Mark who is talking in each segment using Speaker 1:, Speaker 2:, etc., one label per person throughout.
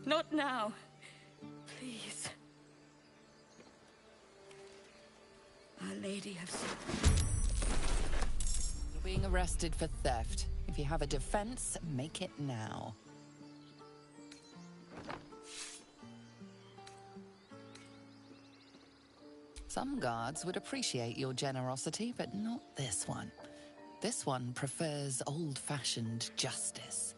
Speaker 1: Not now. Please. Our Lady of
Speaker 2: You're being arrested for theft. If you have a defense, make it now. Some guards would appreciate your generosity, but not this one. This one prefers old-fashioned justice.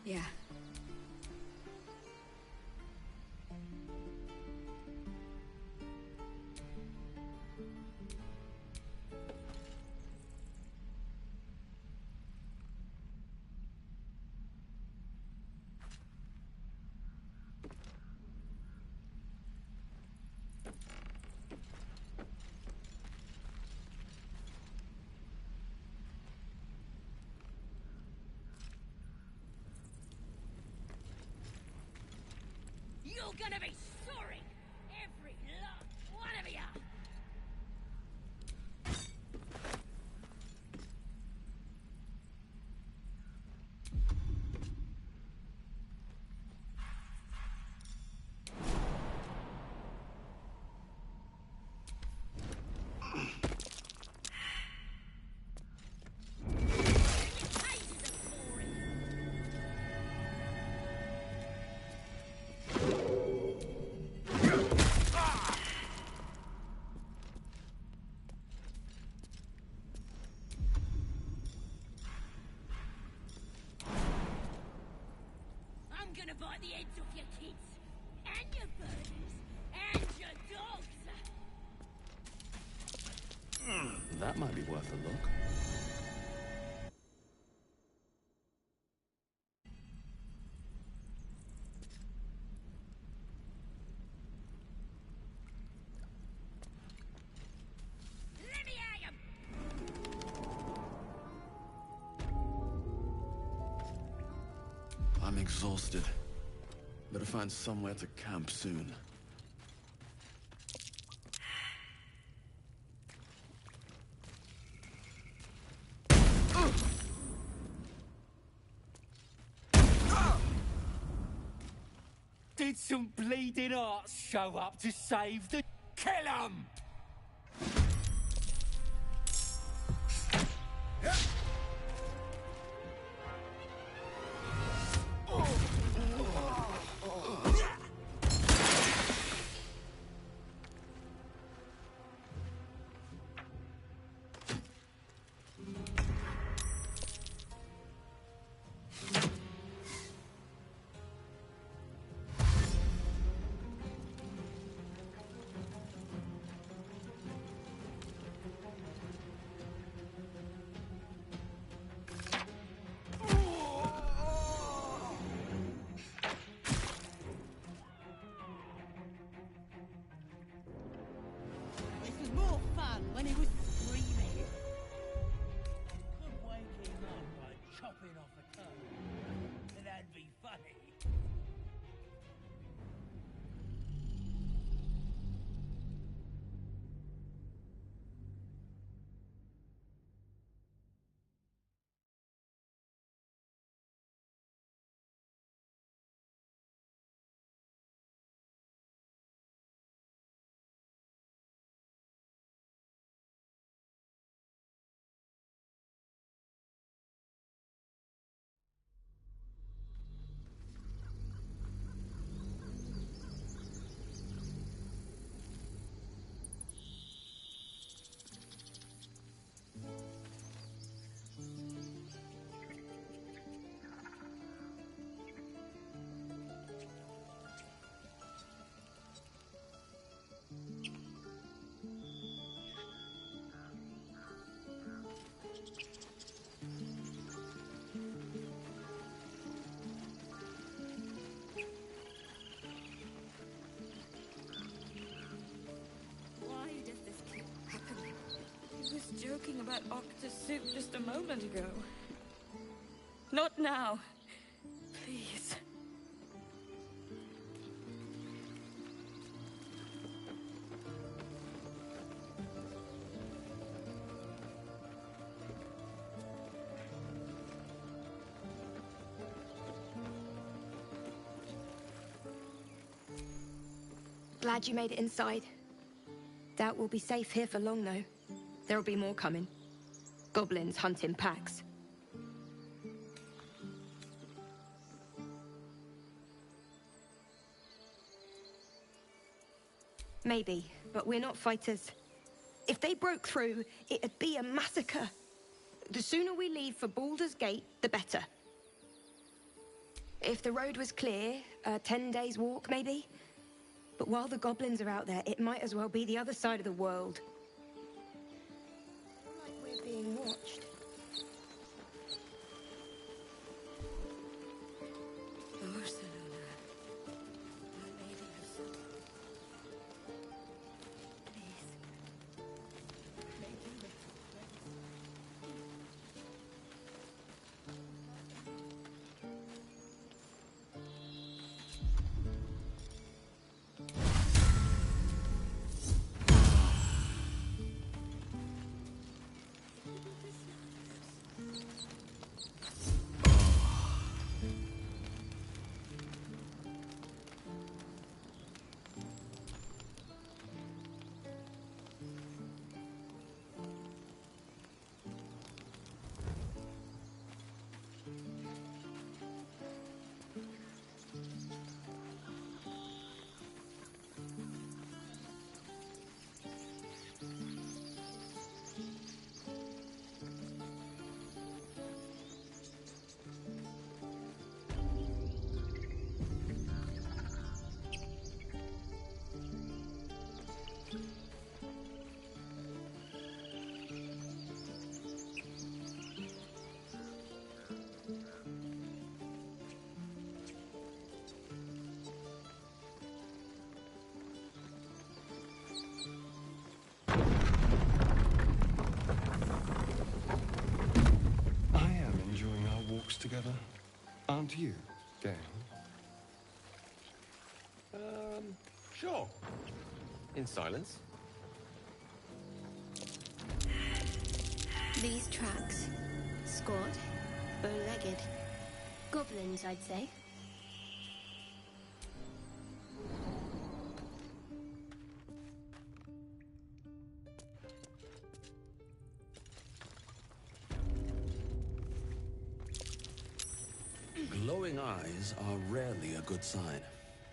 Speaker 1: Yeah.
Speaker 3: You're gonna be sorry! Every last one of you! I'm gonna bite the heads off your kids, and your birdies, and your dogs!
Speaker 4: That might be worth a look.
Speaker 3: Let me at 'em!
Speaker 4: I'm exhausted. Better find somewhere to camp soon.
Speaker 5: Did some bleeding arts show up to save the... Kill 'em!
Speaker 1: that octa suit just a moment ago. Not now. Please.
Speaker 6: Glad you made it inside. Doubt we'll be safe here for long, though. There'll be more coming. Goblins hunt in packs. Maybe, but we're not fighters. If they broke through, it'd be a massacre. The sooner we leave for Baldur's Gate, the better. If the road was clear, 10 days walk, maybe? But while the goblins are out there, it might as well be the other side of the world. Like we're being watched.
Speaker 1: Barcelona. Our Lady of Sun. Please. Make you rest.
Speaker 7: Together, aren't you, Gale?
Speaker 8: Sure. In silence.
Speaker 9: These tracks. Squat, bow-legged. Goblins, I'd say.
Speaker 4: Glowing eyes are rarely a good sign.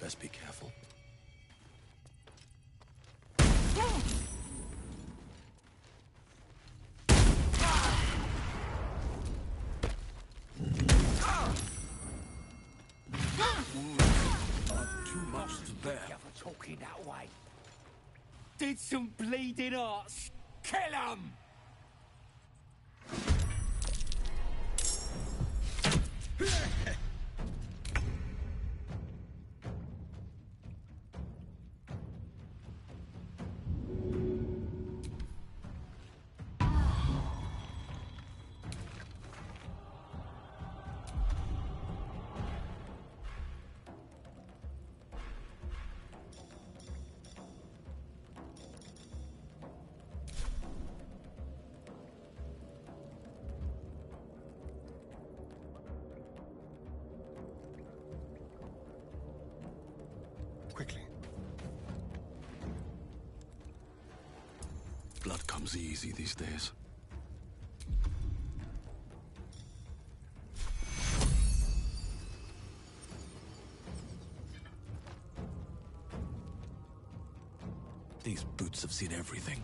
Speaker 4: Best be careful. Too much to bear.
Speaker 5: For talking that way. Did some bleeding arts. Kill 'em!
Speaker 7: Quickly.
Speaker 4: Blood comes easy these days. These boots have seen everything.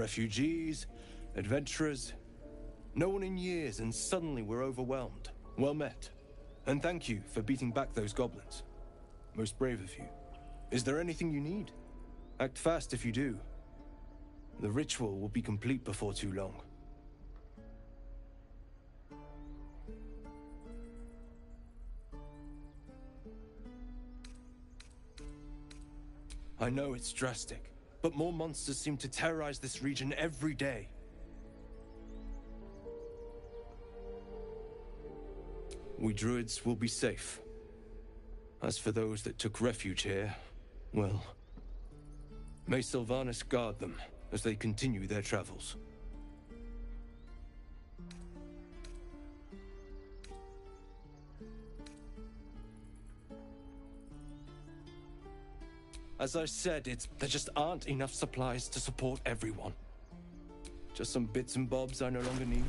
Speaker 10: Refugees, adventurers. No one in years, and suddenly we're overwhelmed. Well met. And thank you for beating back those goblins. Most brave of you. Is there anything you need? Act fast if you do. The ritual will be complete before too long. I know it's drastic, but more monsters seem to terrorize this region every day. We druids will be safe. As for those that took refuge here, well, may Sylvanas guard them as they continue their travels. As I said, there just aren't enough supplies to support everyone. Just some bits and bobs I no longer need.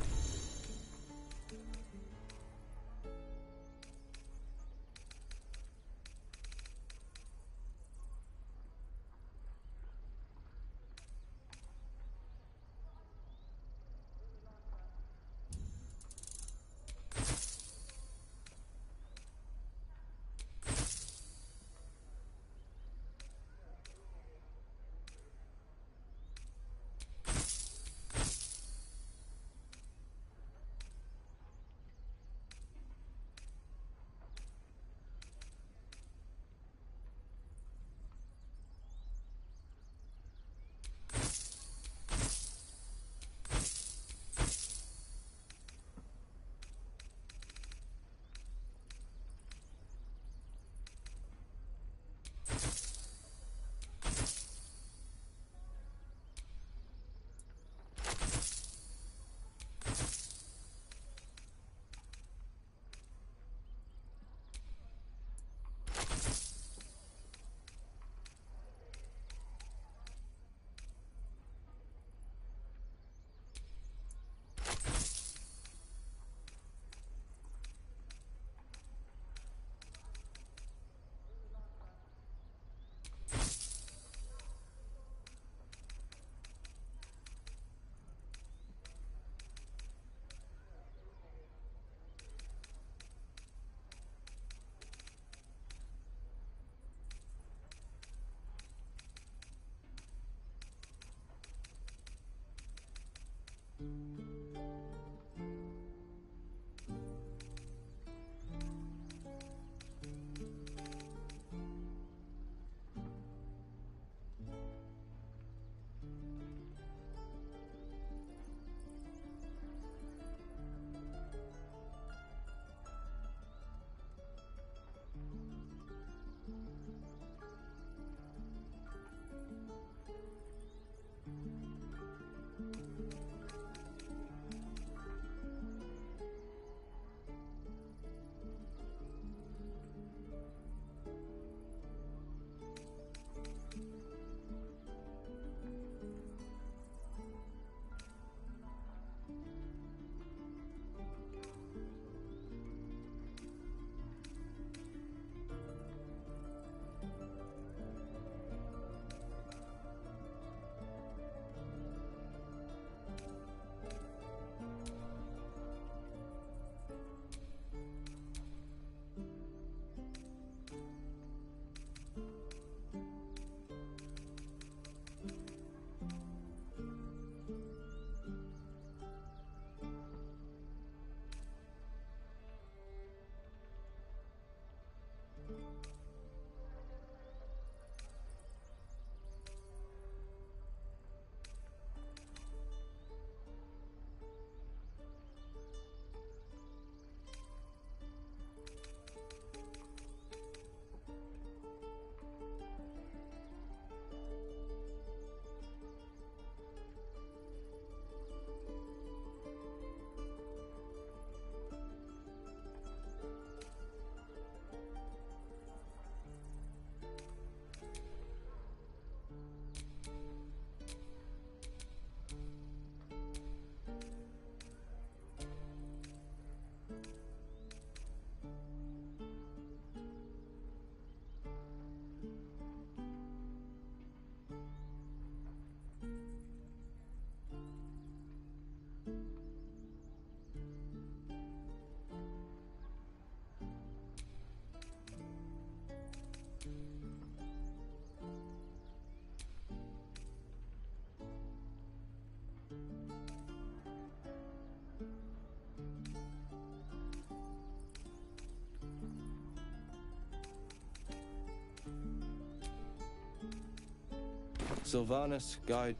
Speaker 10: Sylvanas, guide.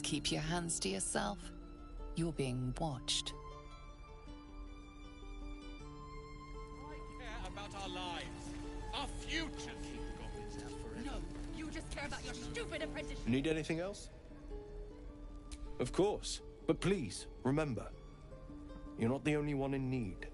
Speaker 2: Keep your hands to yourself. You're being watched.
Speaker 11: I care about our lives, our futures.
Speaker 3: No, you just care about your stupid apprenticeship.
Speaker 10: Need anything else? Of course. But please, remember, you're not the only one in need.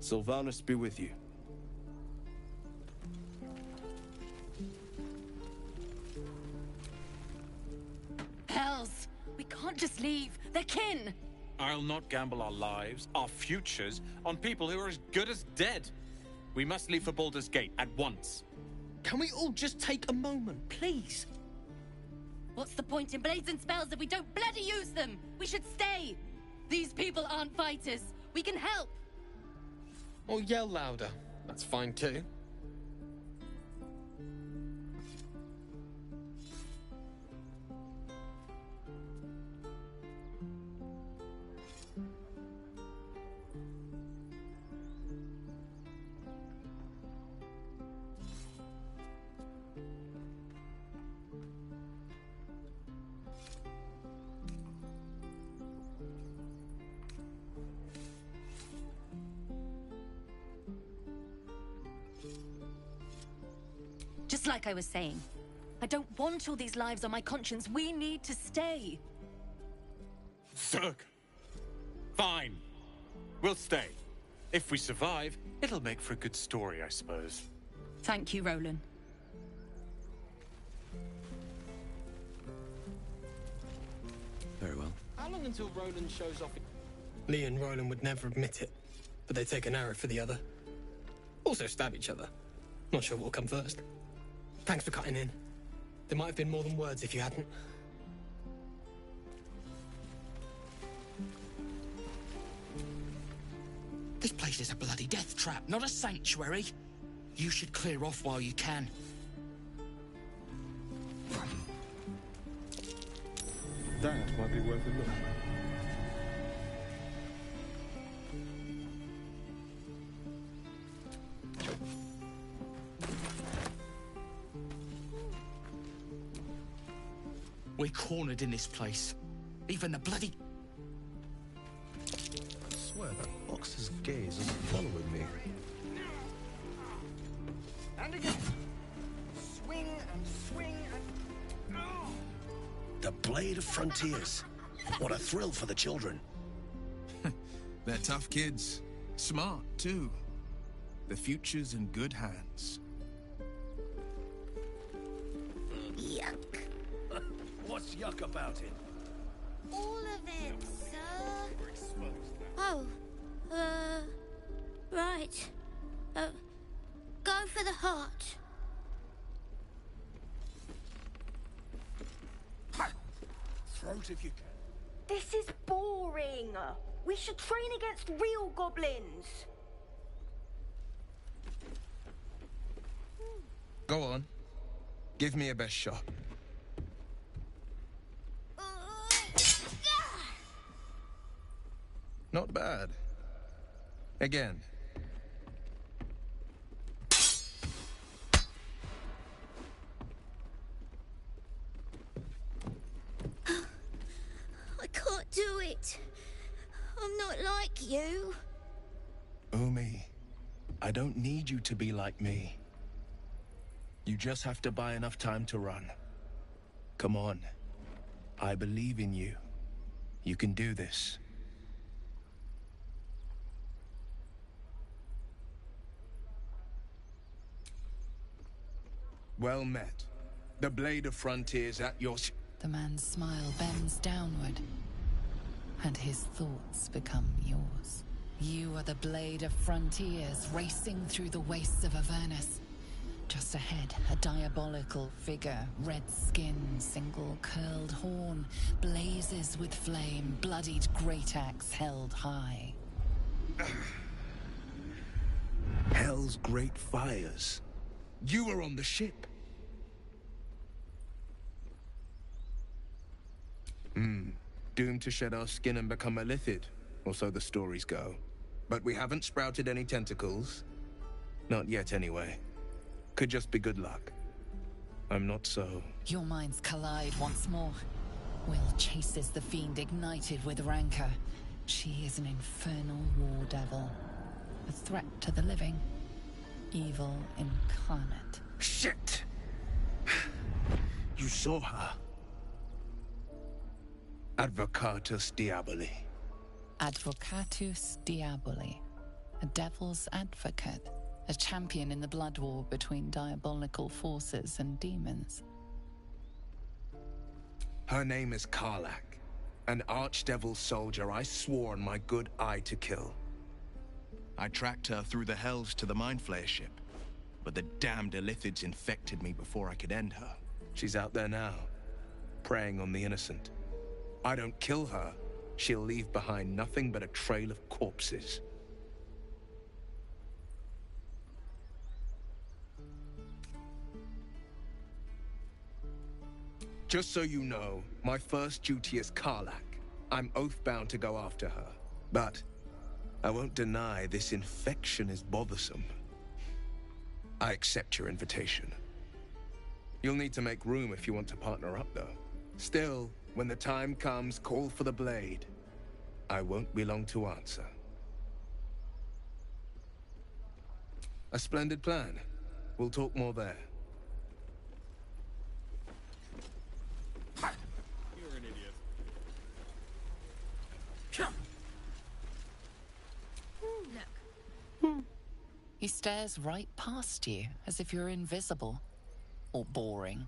Speaker 10: Sylvanas be with you.
Speaker 3: Hells! We can't just leave. They're kin!
Speaker 11: I'll not gamble our lives, our futures, on people who are as good as dead. We must leave for Baldur's Gate at once.
Speaker 5: Can we all just take a moment, please?
Speaker 3: What's the point in blazing spells if we don't bloody use them? We should stay! These people aren't fighters. We can help!
Speaker 8: Or yell louder. That's fine too.
Speaker 3: Just like I was saying, I don't want all these lives on my conscience. We need to stay.
Speaker 11: Zerg! Fine. We'll stay. If we survive, it'll make for a good story, I suppose.
Speaker 3: Thank you, Roland.
Speaker 8: long until Roland shows off.
Speaker 12: Lee and Roland would never admit it, but they'd take an arrow for the other. Also stab each other. Not sure what'll come first. Thanks for cutting in. There might have been more than words if you hadn't.
Speaker 5: This place is a bloody death trap, not a sanctuary. You should clear off while you can.
Speaker 7: That might be worth a look.
Speaker 5: We're cornered in this place. Even the bloody...
Speaker 10: I swear that boxer's gaze is following me.
Speaker 13: And again. Swing and swing and...
Speaker 14: The Blade of Frontiers. What a thrill for the children.
Speaker 15: They're tough kids. Smart, too. The future's in good hands.
Speaker 9: Yuck.
Speaker 14: What's yuck about it?
Speaker 9: All of it, sir. Oh, right. Go for the heart.
Speaker 14: Throat if you can.
Speaker 6: This is boring. We should train against real goblins.
Speaker 15: Go on. Give me a best shot. Not bad. Again.
Speaker 9: I can't do it. I'm not like you.
Speaker 10: Umi, I don't need you to be like me. You just have to buy enough time to run. Come on. I believe in you. You can do this. Well met. The Blade of Frontiers at your...
Speaker 2: The man's smile bends downward, and his thoughts become yours. You are the Blade of Frontiers, racing through the wastes of Avernus. Just ahead, a diabolical figure, red skin, single curled horn, blazes with flame, bloodied great axe held high.
Speaker 10: Hell's great fires. You were on the ship. Doomed to shed our skin and become a lithid, or so the stories go. But we haven't sprouted any tentacles. Not yet, anyway. Could just be good luck. I'm not so...
Speaker 2: Your minds collide once more. Will chases the fiend ignited with rancor. She is an infernal war devil. A threat to the living. Evil incarnate.
Speaker 10: Shit! You saw her. Advocatus Diaboli.
Speaker 2: Advocatus Diaboli. A devil's advocate. A champion in the blood war between diabolical forces and demons.
Speaker 10: Her name is Karlach. An archdevil soldier I swore on my good eye to kill.
Speaker 15: I tracked her through the hells to the Mind Flayer ship, but the damned Illithids infected me before I could end her.
Speaker 10: She's out there now, preying on the innocent. I don't kill her, she'll leave behind nothing but a trail of corpses. Just so you know, my first duty is Karlach. I'm oath-bound to go after her. But I won't deny this infection is bothersome. I accept your invitation. You'll need to make room if you want to partner up, though. Still, when the time comes, call for the blade. I won't be long to answer. A splendid plan. We'll talk more there.
Speaker 11: You're an idiot.
Speaker 2: Look. He stares right past you, as if you're invisible. Or boring.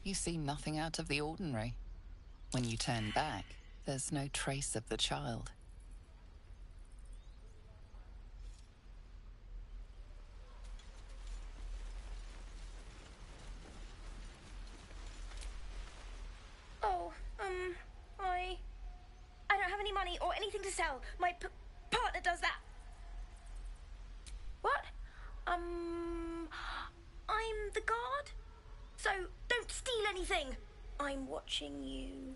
Speaker 2: you see nothing out of the ordinary. When you turn back, there's no trace of the child.
Speaker 6: Oh, I don't have any money or anything to sell. My partner does that. What? I'm the guard. So don't steal anything. I'm watching you.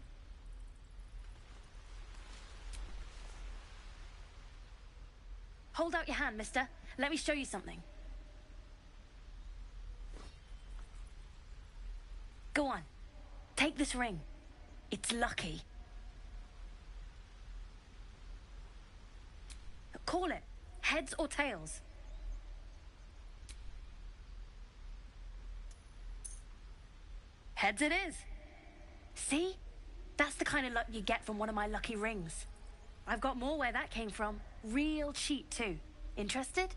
Speaker 3: Hold out your hand, mister. Let me show you something. Go on. Take this ring. It's lucky. Call it. Heads or tails. Heads it is. See? That's the kind of luck you get from one of my lucky rings. I've got more where that came from. Real cheap, too. Interested?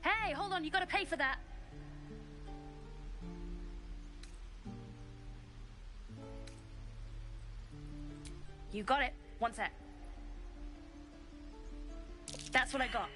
Speaker 3: Hey, hold on, you gotta pay for that. You got it. One sec. That's what I got.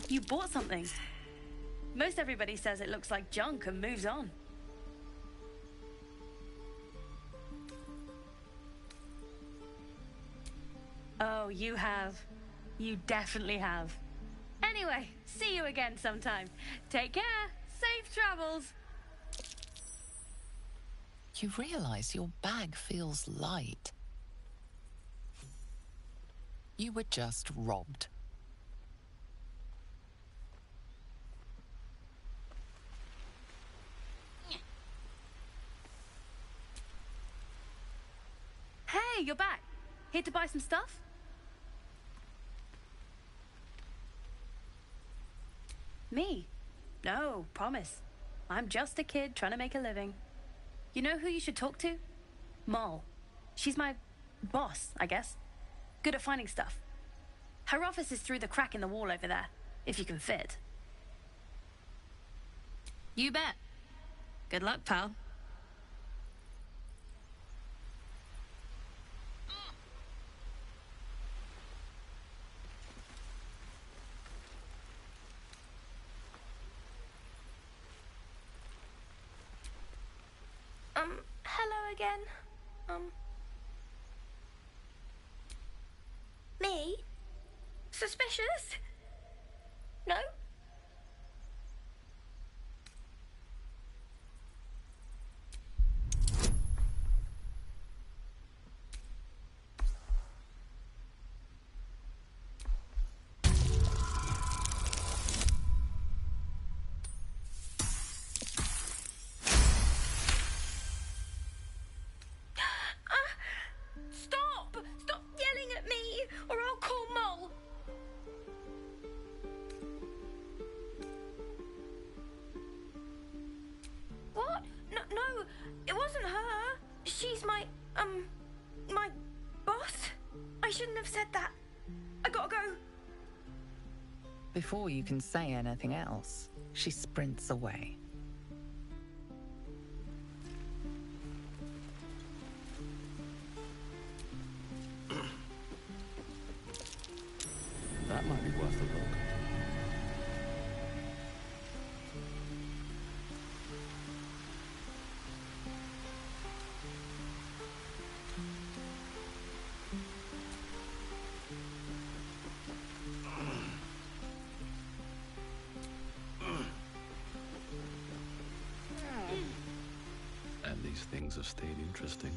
Speaker 3: You bought something. Most everybody says it looks like junk and moves on. Oh, you have. You definitely have. Anyway, see you again sometime. Take care. Safe travels.
Speaker 2: You realize your bag feels light. You were just robbed.
Speaker 3: Hey, you're back. Here to buy some stuff? Me? No, promise. I'm just a kid trying to make a living. You know who you should talk to? Moll. She's my boss, I guess. Good at finding stuff. Her office is through the crack in the wall over there, if you can fit. You bet. Good luck, pal.
Speaker 6: Hello again. Me? Suspicious? No? Stop yelling at me, or I'll call Moll. What? No, it wasn't her. She's my boss. I shouldn't have said that. I gotta go.
Speaker 2: Before you can say anything else, she sprints away.
Speaker 4: That might be worth a look. And these things have stayed interesting.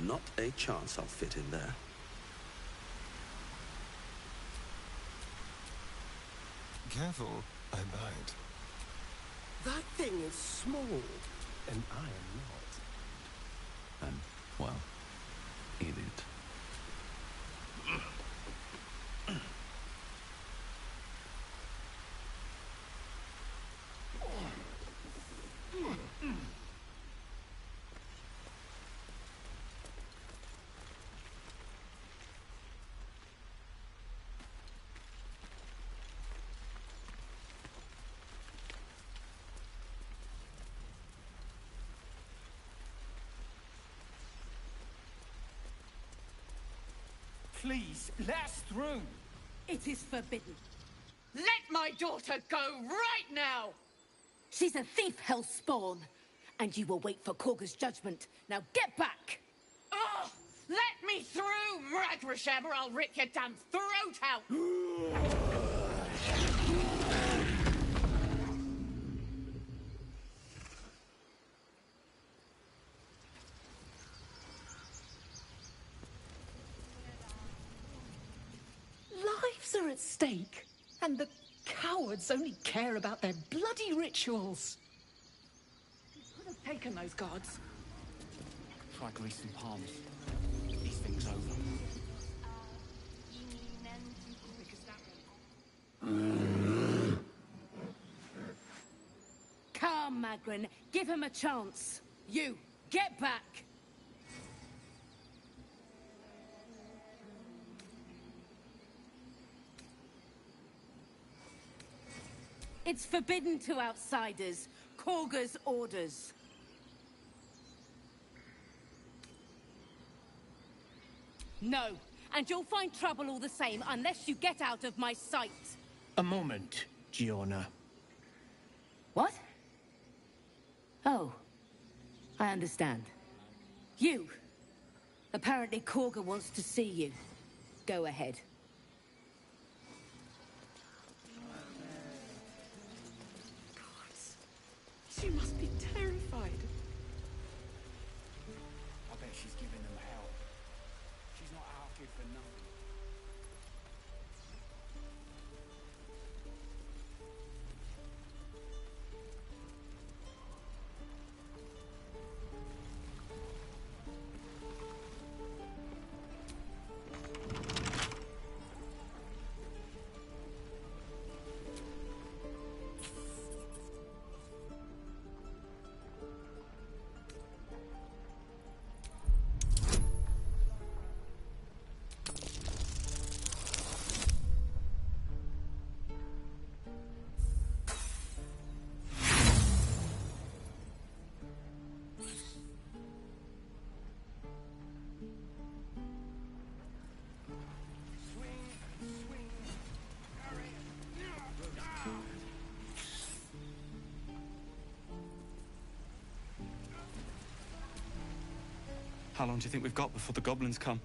Speaker 14: Not a chance I'll fit in there.
Speaker 7: Careful, I might.
Speaker 14: That thing is small, and I am not.
Speaker 4: And, well, eat it.
Speaker 5: Please, let us through.
Speaker 16: It is forbidden.
Speaker 17: Let my daughter go right now!
Speaker 16: She's a thief, hellspawn. And you will wait for Korga's judgment. Now get back!
Speaker 17: Oh, let me through, Mragrasham, or I'll rip your damn throat out!
Speaker 18: Lives are at stake, and the cowards only care about their bloody rituals. You could have taken those guards.
Speaker 5: Try greasing palms. These things over.
Speaker 16: Come, Magrin. Give him a chance. You, get back! It's forbidden to outsiders. Korga's orders. No, and you'll find trouble all the same unless you get out of my sight.
Speaker 5: A moment, Giona.
Speaker 16: What? Oh, I understand. You. Apparently Korga wants to see you. Go ahead.
Speaker 18: She must be terrified.
Speaker 5: I bet she's giving them hell. She's not out here for nothing.
Speaker 11: How long do you think we've got before the goblins come?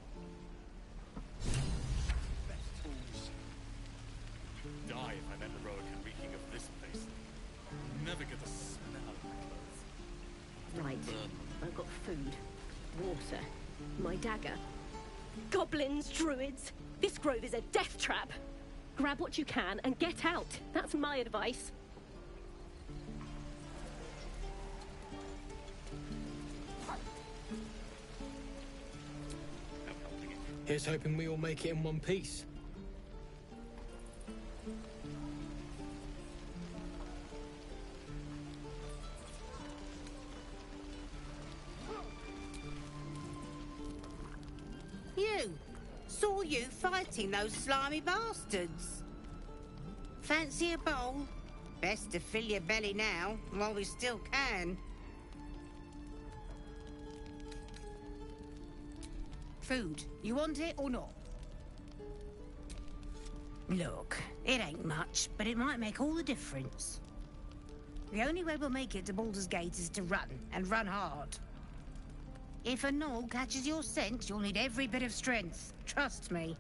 Speaker 19: Die if I met the Roic and reeking of this place. Never get the smell of my clothes.
Speaker 6: Right. I've got food, water, my dagger. Goblins, druids. This grove is a death trap. Grab what you can and get out. That's my advice.
Speaker 12: Here's hoping we all make it in one piece.
Speaker 20: You! Saw you fighting those slimy bastards. Fancy a bowl? Best to fill your belly now, while we still can. Food. You want it or not? Look, it ain't much, but it might make all the difference. The only way we'll make it to Baldur's Gate is to run, and run hard. If a gnoll catches your scent, you'll need every bit of strength. Trust me.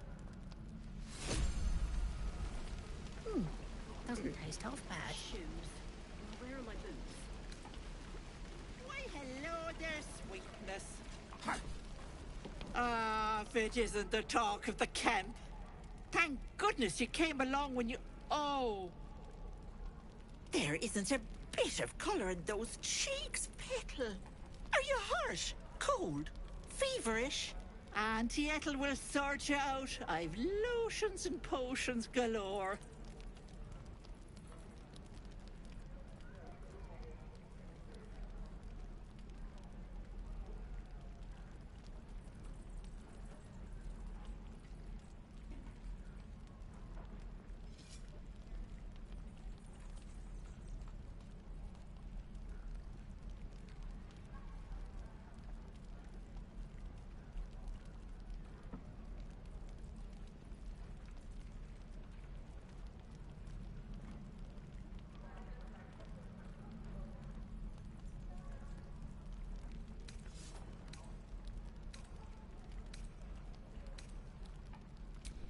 Speaker 20: Doesn't taste half bad.
Speaker 6: Shoes. Where are my boots?
Speaker 20: Why, hello there, sweetness.
Speaker 17: Ah, if it isn't the talk of the camp. Thank goodness you came along when you... Oh. There isn't a bit of colour in those cheeks, Petal. Are you hurt? Cold? Feverish? Auntie Ethel will sort you out. I've lotions and potions galore.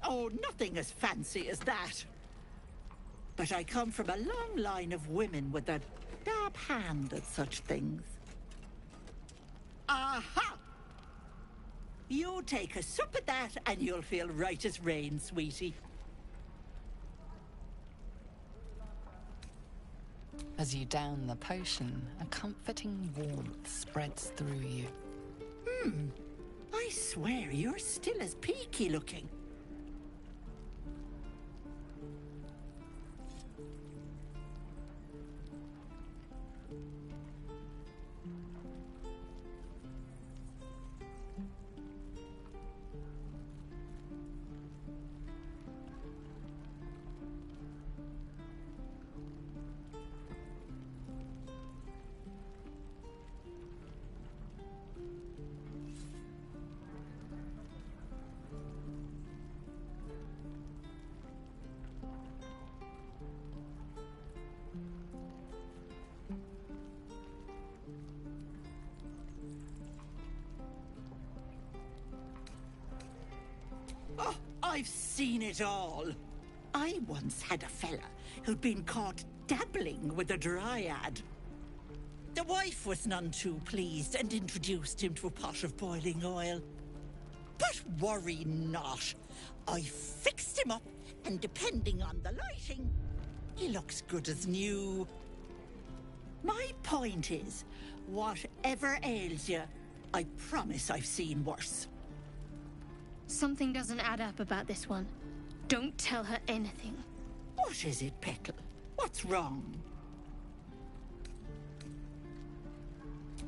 Speaker 17: Oh, nothing as fancy as that. But I come from a long line of women with a dab hand at such things. Aha! You take a sup at that and you'll feel right as rain, sweetie.
Speaker 2: As you down the potion, a comforting warmth spreads through you.
Speaker 17: I swear you're still as peaky looking. Oh, I've seen it all. I once had a fella who'd been caught dabbling with a dryad. The wife was none too pleased and introduced him to a pot of boiling oil. But worry not. I fixed him up, and depending on the lighting, he looks good as new. My point is, whatever ails you, I promise I've seen worse.
Speaker 3: Something doesn't add up about this one. Don't tell her anything.
Speaker 17: What is it, Petal? What's wrong?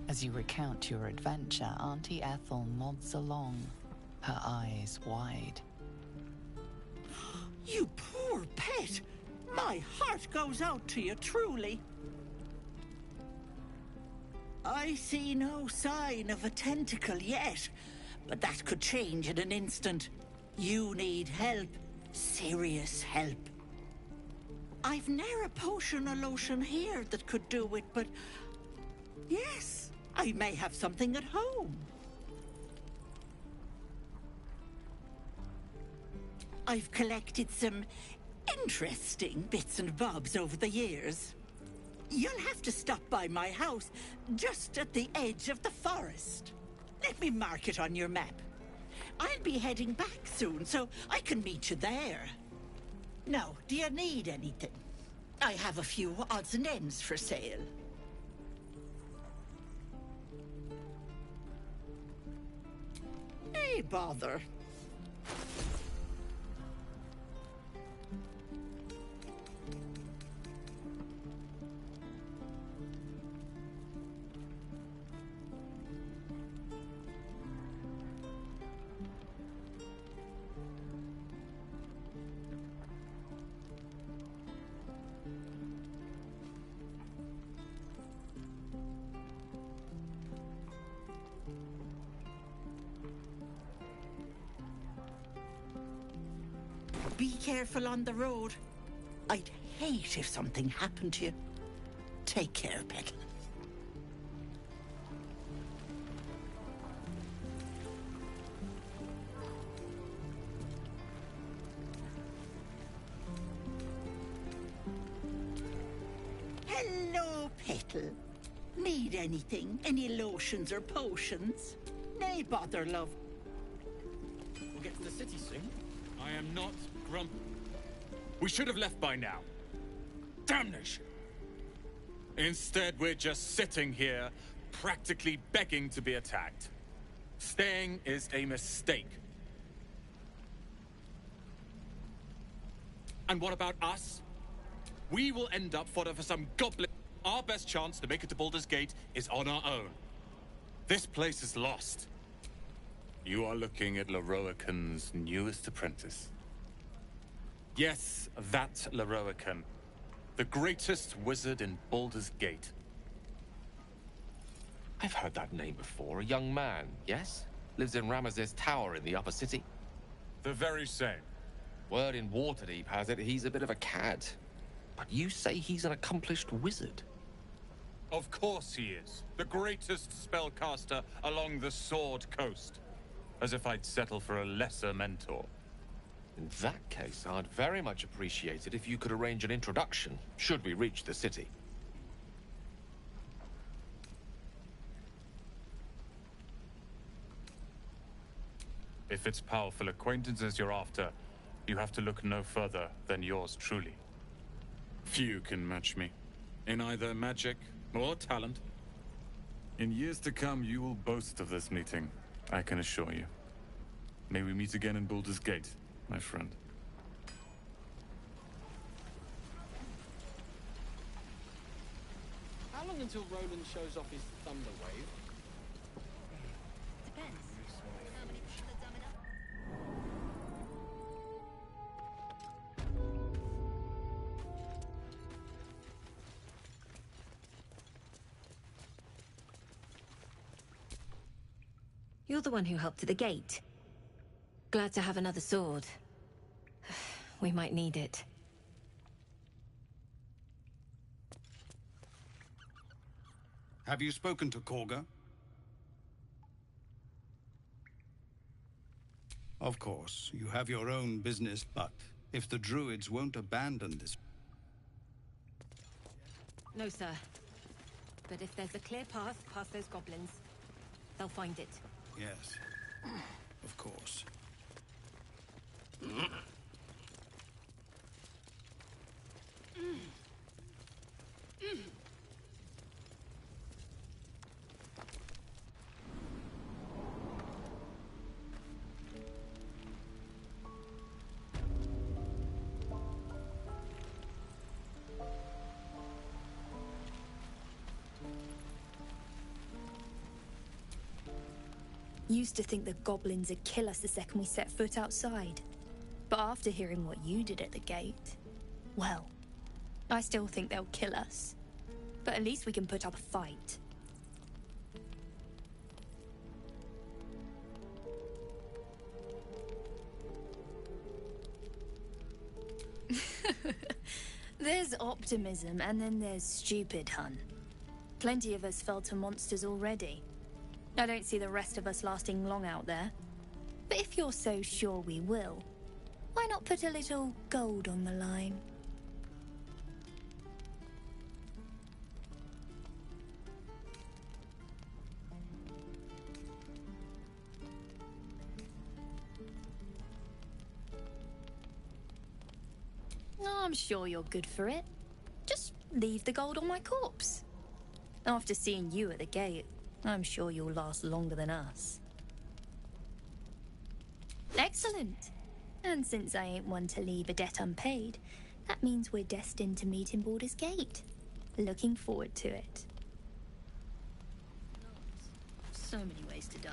Speaker 2: As you recount your adventure, Auntie Ethel nods along, her eyes wide.
Speaker 17: You poor pet! My heart goes out to you, truly. I see no sign of a tentacle yet, but that could change in an instant. You need help. Serious help. I've ne'er a potion or lotion here that could do it, but... yes, I may have something at home. I've collected some interesting bits and bobs over the years. You'll have to stop by my house, just at the edge of the forest. Let me mark it on your map. I'll be heading back soon, so I can meet you there. Now, do you need anything? I have a few odds and ends for sale. Hey, bother. Be careful on the road. I'd hate if something happened to you. Take care, Petal. Hello, Petal. Need anything? Any lotions or potions? Nay, bother, love.
Speaker 12: the city soon.
Speaker 11: I am not grumpy. We should have left by now. Damnation! Instead, we're just sitting here, practically begging to be attacked. Staying is a mistake. And what about us? We will end up fodder for some goblin. Our best chance to make it to Baldur's Gate is on our own. This place is lost. You are looking at Leroican's newest apprentice. Yes, that Leroican. The greatest wizard in Baldur's Gate.
Speaker 21: I've heard that name before. A young man, yes? Lives in Ramaz's tower in the upper city.
Speaker 11: The very same.
Speaker 21: Word in Waterdeep has it he's a bit of a cad. But you say he's an accomplished wizard.
Speaker 11: Of course he is. The greatest spellcaster along the Sword Coast. As if I'd settle for a lesser mentor.
Speaker 21: In that case, I'd very much appreciate it if you could arrange an introduction, should we reach the city.
Speaker 11: If it's powerful acquaintances you're after, you have to look no further than yours truly. Few can match me, in either magic or talent. In years to come, you will boast of this meeting, I can assure you. May we meet again in Baldur's Gate, my friend.
Speaker 12: How long until Roland shows off his thunder wave?
Speaker 3: Depends.
Speaker 6: You're the one who helped at the gate. Glad to have another sword. We might need it.
Speaker 22: Have you spoken to Korga? Of course, you have your own business, but if the druids won't abandon this...
Speaker 6: No, sir. But if there's a clear path past those goblins, they'll find it.
Speaker 22: Yes, of course.
Speaker 3: Used to think the goblins would kill us the second we set foot outside. But after hearing what you did at the gate, well, I still think they'll kill us. But at least we can put up a fight. There's optimism, and then there's stupid, hun. Plenty of us fell to monsters already. I don't see the rest of us lasting long out there. But if you're so sure we will, why not put a little gold on the line? I'm sure you're good for it. Just leave the gold on my corpse. After seeing you at the gate, I'm sure you'll last longer than us. Excellent. And since I ain't one to leave a debt unpaid, that means we're destined to meet in Baldur's Gate. Looking forward to it. So many ways to die.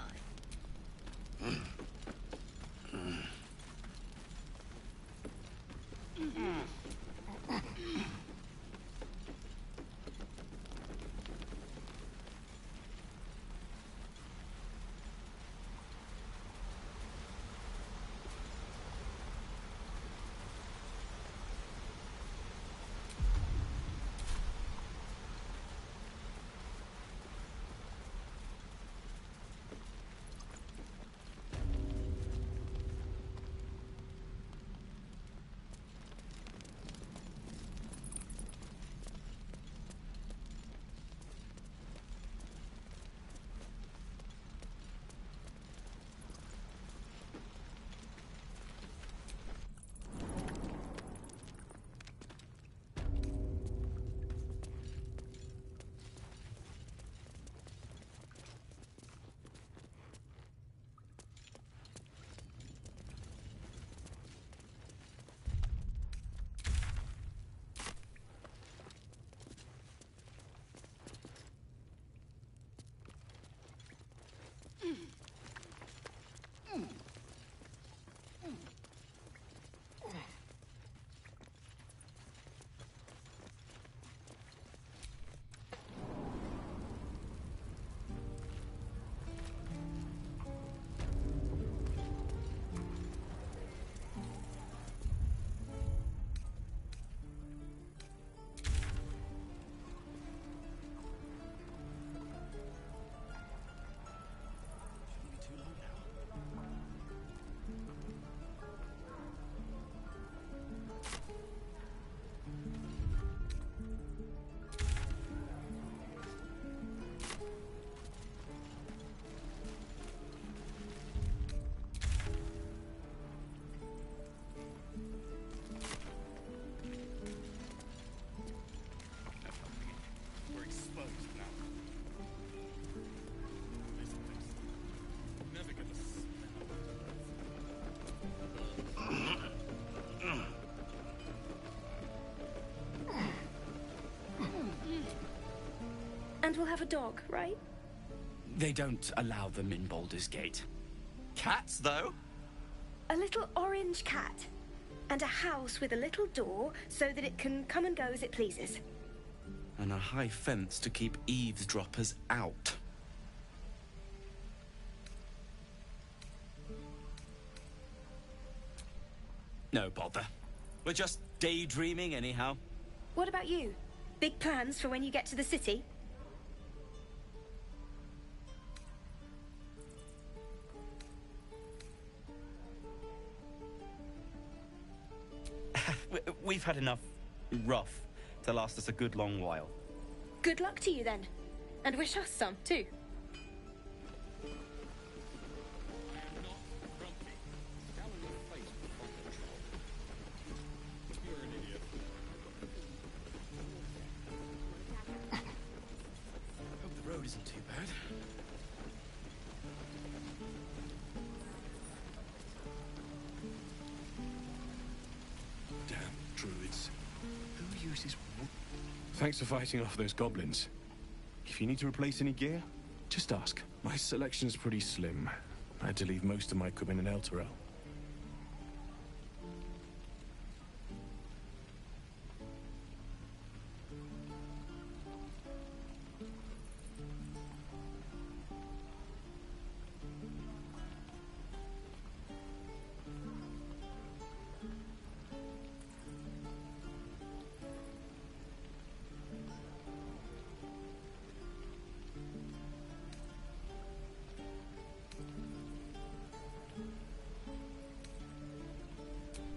Speaker 3: And we'll have a dog, right?
Speaker 5: They don't allow them in Baldur's Gate.
Speaker 1: Cats, though?
Speaker 3: A little orange cat. And a house with a little door so that it can come and go as it pleases.
Speaker 5: And a high fence to keep eavesdroppers out. No bother. We're just daydreaming anyhow.
Speaker 3: What about you? Big plans for when you get to the city?
Speaker 5: We've had enough rough to last us a good long while.
Speaker 3: Good luck to you then. And wish us some, too.
Speaker 5: Hope the road isn't too bad.
Speaker 10: Damn druids.
Speaker 5: Who uses wood?
Speaker 10: Thanks for fighting off those goblins. If you need to replace any gear, just ask. My selection's pretty slim. I had to leave most of my equipment in Elturel.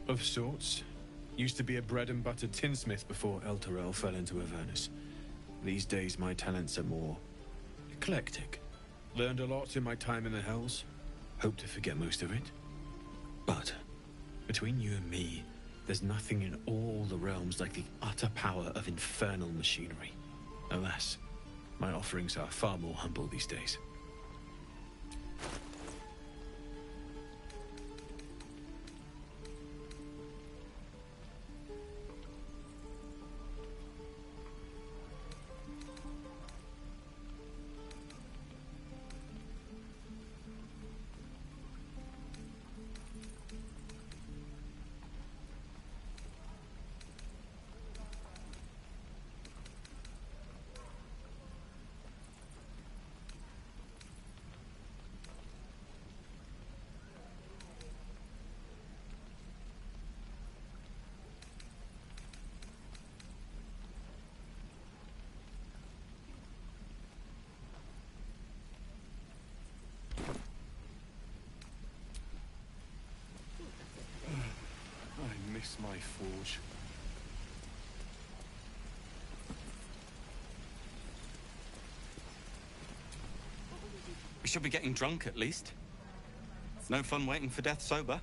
Speaker 8: Of sorts. Used to be a bread-and-butter tinsmith before Elturel fell into Avernus. These days, my talents are more eclectic. Learned a lot in my time in the Hells. Hope to forget most of it. But, between you and me, there's nothing in all the realms like the utter power of infernal machinery. Alas, my offerings are far more humble these days.
Speaker 10: I miss my forge.
Speaker 5: We should be getting drunk at least. No fun waiting for death sober.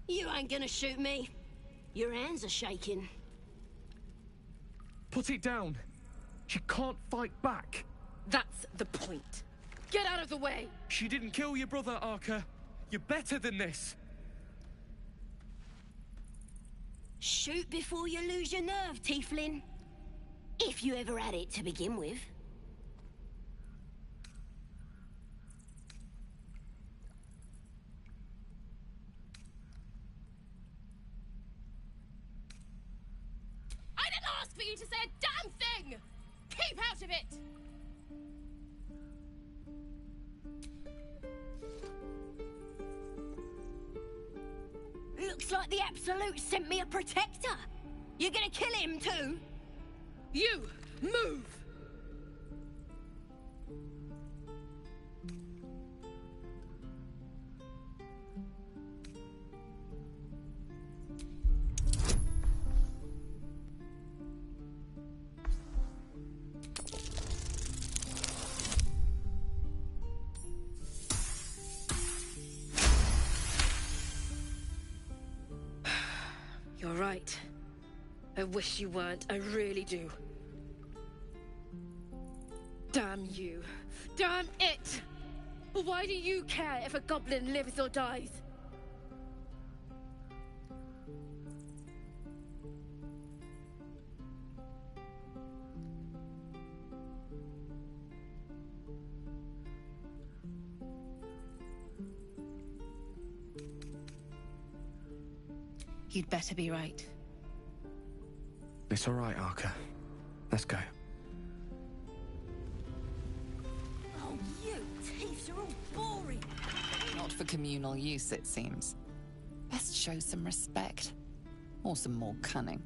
Speaker 6: You ain't gonna shoot me. Your hands are shaking.
Speaker 23: Put it down. She can't fight back.
Speaker 18: That's the point. Get out of the way!
Speaker 23: She didn't kill your brother, Arca. You're better than this.
Speaker 6: Shoot before you lose your nerve, Tiefling. If you ever had it to begin with.
Speaker 18: I didn't ask for you to say a damn thing! Keep out of it!
Speaker 6: Looks like the Absolute sent me a protector. You're gonna kill him too?
Speaker 18: You, move! You're right. I wish you weren't. I really do.
Speaker 6: Damn you. Damn it! Why do you care if a goblin lives or dies?
Speaker 2: You'd better be right.
Speaker 10: It's all right, Arca. Let's go.
Speaker 16: Oh, you thieves are all boring.
Speaker 2: Not for communal use, it seems. Best show some respect. Or some more cunning.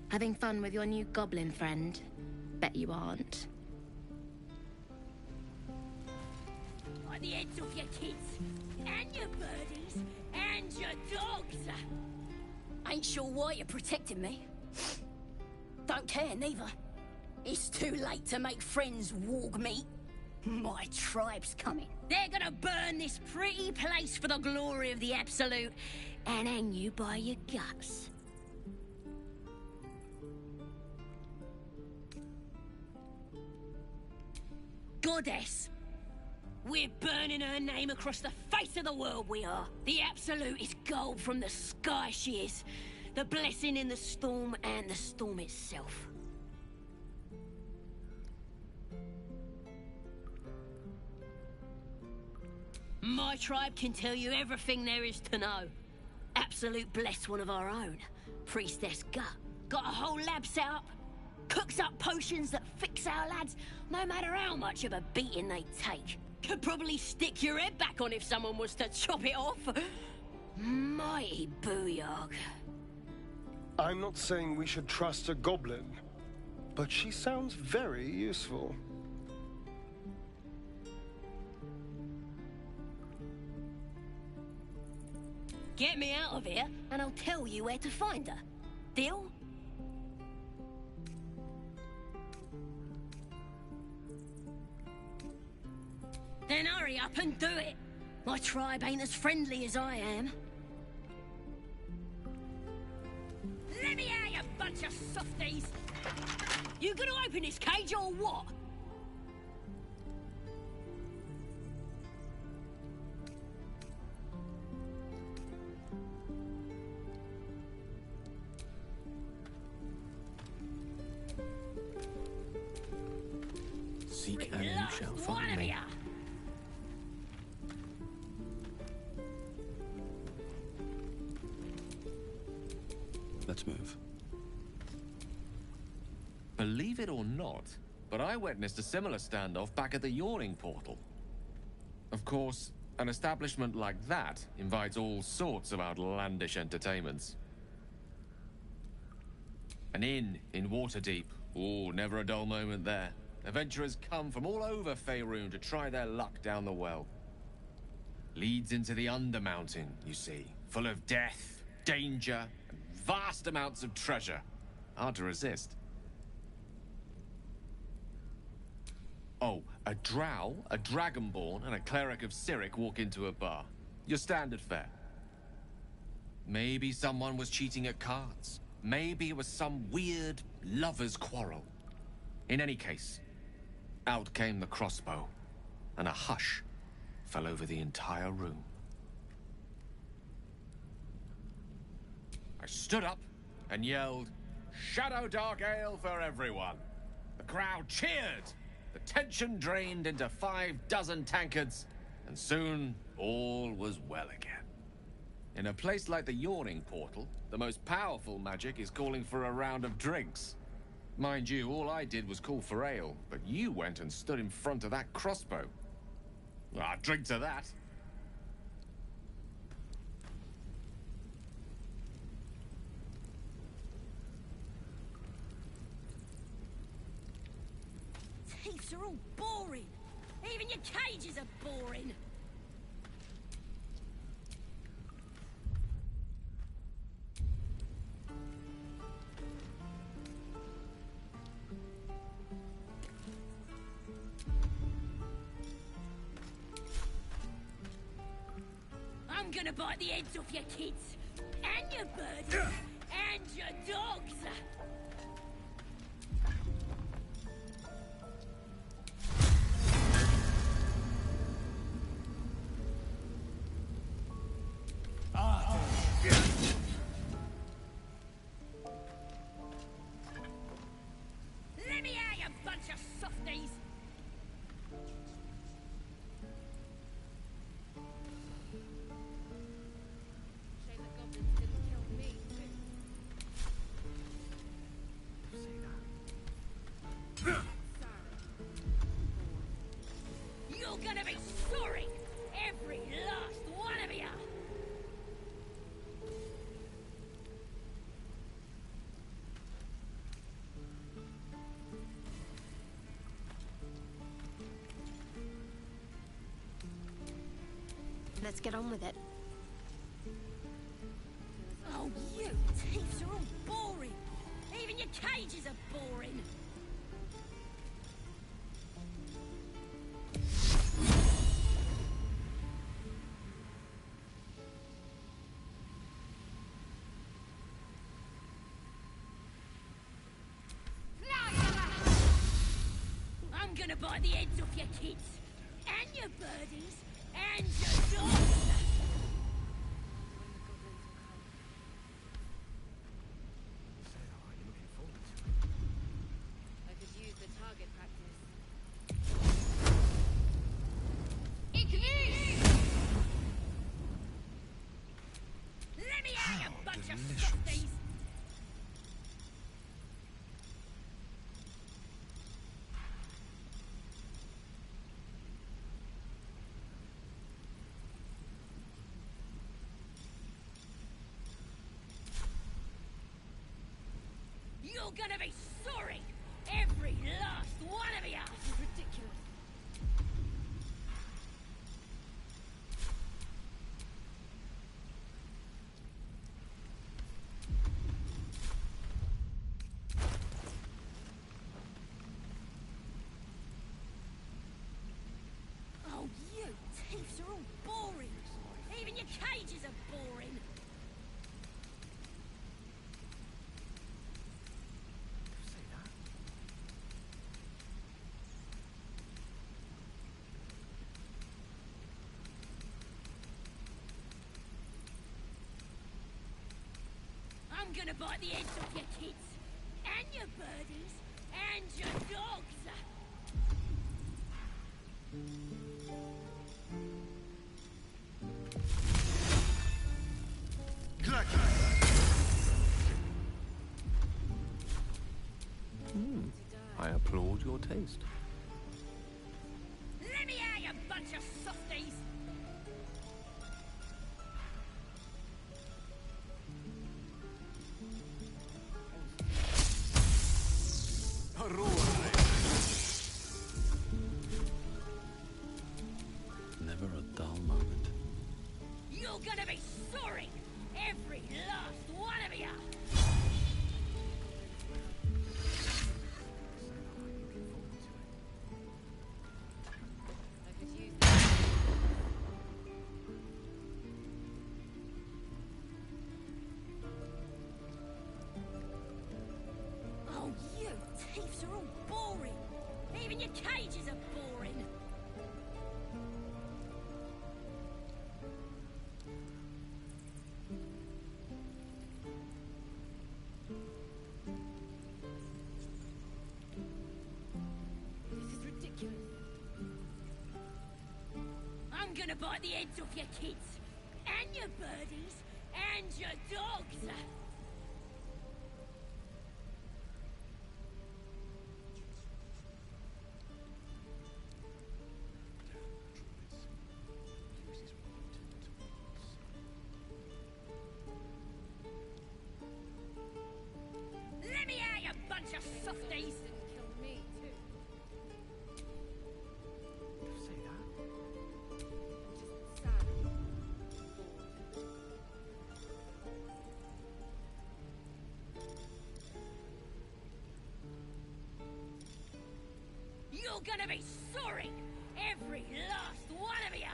Speaker 3: Having fun with your new goblin friend? Bet you aren't.
Speaker 6: On the heads of your kids, and your birdies, and your dogs.
Speaker 3: Ain't sure why you're protecting me. Don't care, neither. It's too late to make friends, warg meat. My tribe's coming. They're gonna burn this pretty place for the glory of the Absolute and hang you by your guts. Goddess! We're burning her name across the face of the world, we are. The Absolute is gold from the sky, she is. The blessing in the storm and the storm itself. My tribe can tell you everything there is to know. Absolute bless one of our own. Priestess Gut. Got a whole lab set up. Cooks up potions that fix our lads, no matter how much of a beating they take. Could probably stick your head back on if someone was to chop it off. Mighty booyog.
Speaker 9: I'm not saying we should trust a goblin, but she sounds very useful.
Speaker 3: Get me out of here, and I'll tell you where to find her. Deal? Then hurry up and do it. My tribe ain't as friendly as I am. Let me out, you bunch of softies! You gonna open this cage or what?
Speaker 10: Seek and you shall find me.
Speaker 4: Let's move.
Speaker 21: Believe it or not, but I witnessed a similar standoff back at the Yawning Portal. Of course, an establishment like that invites all sorts of outlandish entertainments. An inn in Waterdeep. Oh, never a dull moment there. Adventurers come from all over Faerun to try their luck down the well. Leads into the Undermountain, you see, full of death, danger, and vast amounts of treasure. Hard to resist. Oh, a drow, a dragonborn, and a cleric of Cyric walk into a bar. Your standard fare. Maybe someone was cheating at cards. Maybe it was some weird lover's quarrel. In any case, out came the crossbow, and a hush fell over the entire room. I stood up and yelled, "Shadow Dark Ale for everyone!" The crowd cheered. The tension drained into 6 tankards, and soon all was well again. In a place like the Yawning Portal, the most powerful magic is calling for a round of drinks. Mind you, all I did was call for ale, but you went and stood in front of that crossbow. I'll drink to that.
Speaker 6: Thieves are all boring. Even your cages are boring. I'm gonna bite the heads off your kids, and your birdies, and your dogs! Let me out, you bunch of softies! You're gonna be sorry! Every last one of you! Let's get on with it. Oh, you thieves are all boring! Even your cages are boring! I'm gonna buy the heads off your kids, and your birdies, and your dogs!
Speaker 7: I could use the target practice.
Speaker 6: Let me out, you bunch of softies! You're gonna be sorry! Every last one of you! This is ridiculous. Oh, you thieves are all boring! Even your cages are boring! I'm gonna bite the heads off your kids, and your birdies, and your dogs!
Speaker 13: I applaud your taste.
Speaker 6: Let me out, you bunch of softies!
Speaker 13: Never a dull moment.
Speaker 6: You're gonna be sorry! Every last one of you! Oh, you thieves are all boring! Even your cages are boring! This is ridiculous. I'm gonna bite the heads off your kids, and your birdies, and your dogs! Let me out, you bunch of softies!
Speaker 7: Kill me, too.
Speaker 13: Say that?
Speaker 7: Just sad.
Speaker 6: You're gonna be sorry! Every last one of you!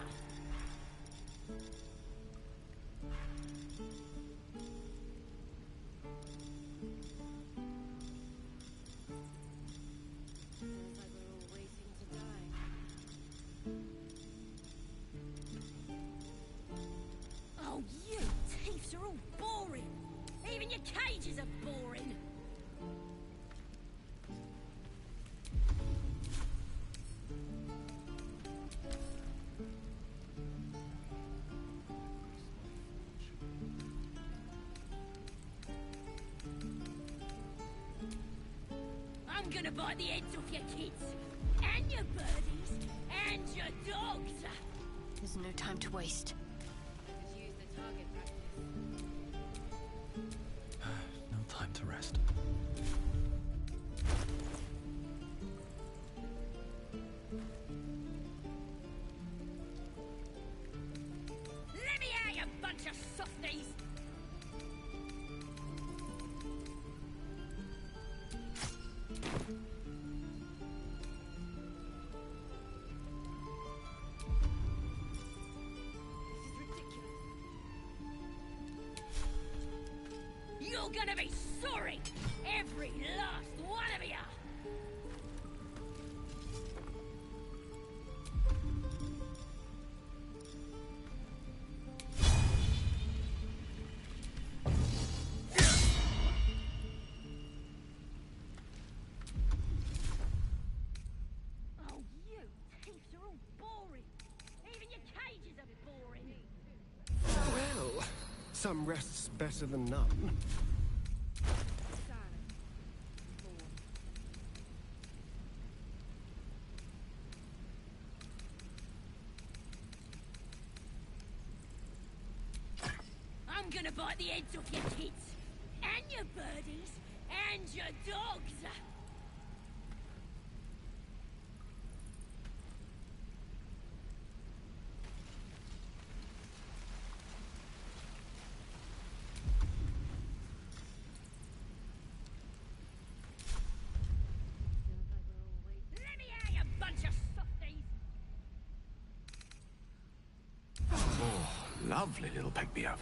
Speaker 6: your cages are boring. I'm gonna bite the heads off your kids, and your birdies, and your dogs.
Speaker 3: There's no time to waste.
Speaker 7: Use the target practice.
Speaker 13: No time to rest.
Speaker 6: Let me out, you bunch of softies! You're gonna be sorry! Every last one of you! Oh, you thieves are all boring! Even your cages are boring!
Speaker 9: Well, some rest's better than none.
Speaker 6: I'm gonna bite the heads off your kids, and your birdies, and your dogs! Let me out, you bunch of softies!
Speaker 11: Oh, lovely little pick-me-up.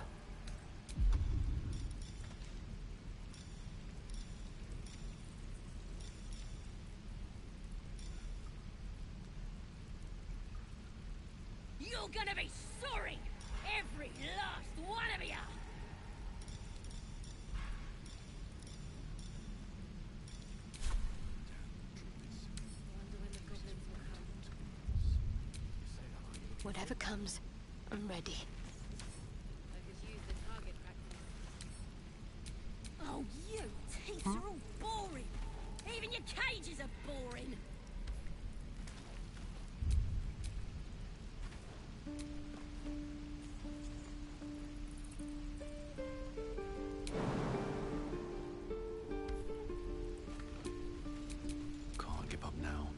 Speaker 6: You're gonna be sorry! Every last one of you!
Speaker 3: Whatever comes, I'm ready.
Speaker 7: Use the target practice.
Speaker 6: Oh, you thieves are all boring! Even your cages are boring!
Speaker 13: Can't give up now.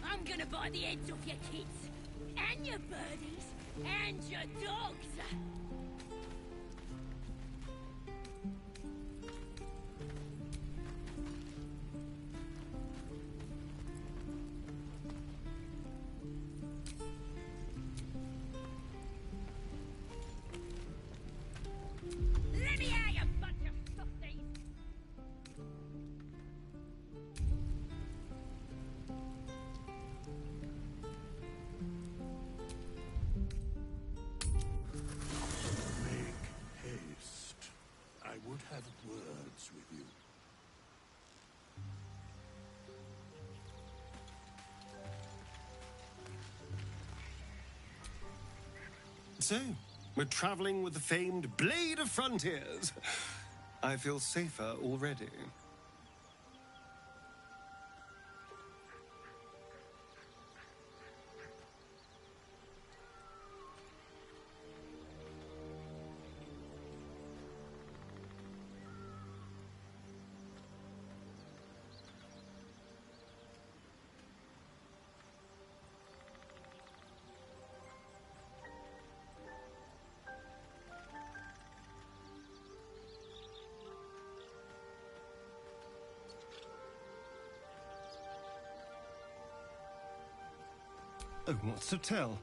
Speaker 6: I'm gonna bite the heads off your kids, and your birdies, and your dogs! Let me out, you bunch of softies!
Speaker 14: Make haste. I would have words with you.
Speaker 9: So, we're traveling with the famed Blade of Frontiers. I feel safer already. Oh, what's to tell?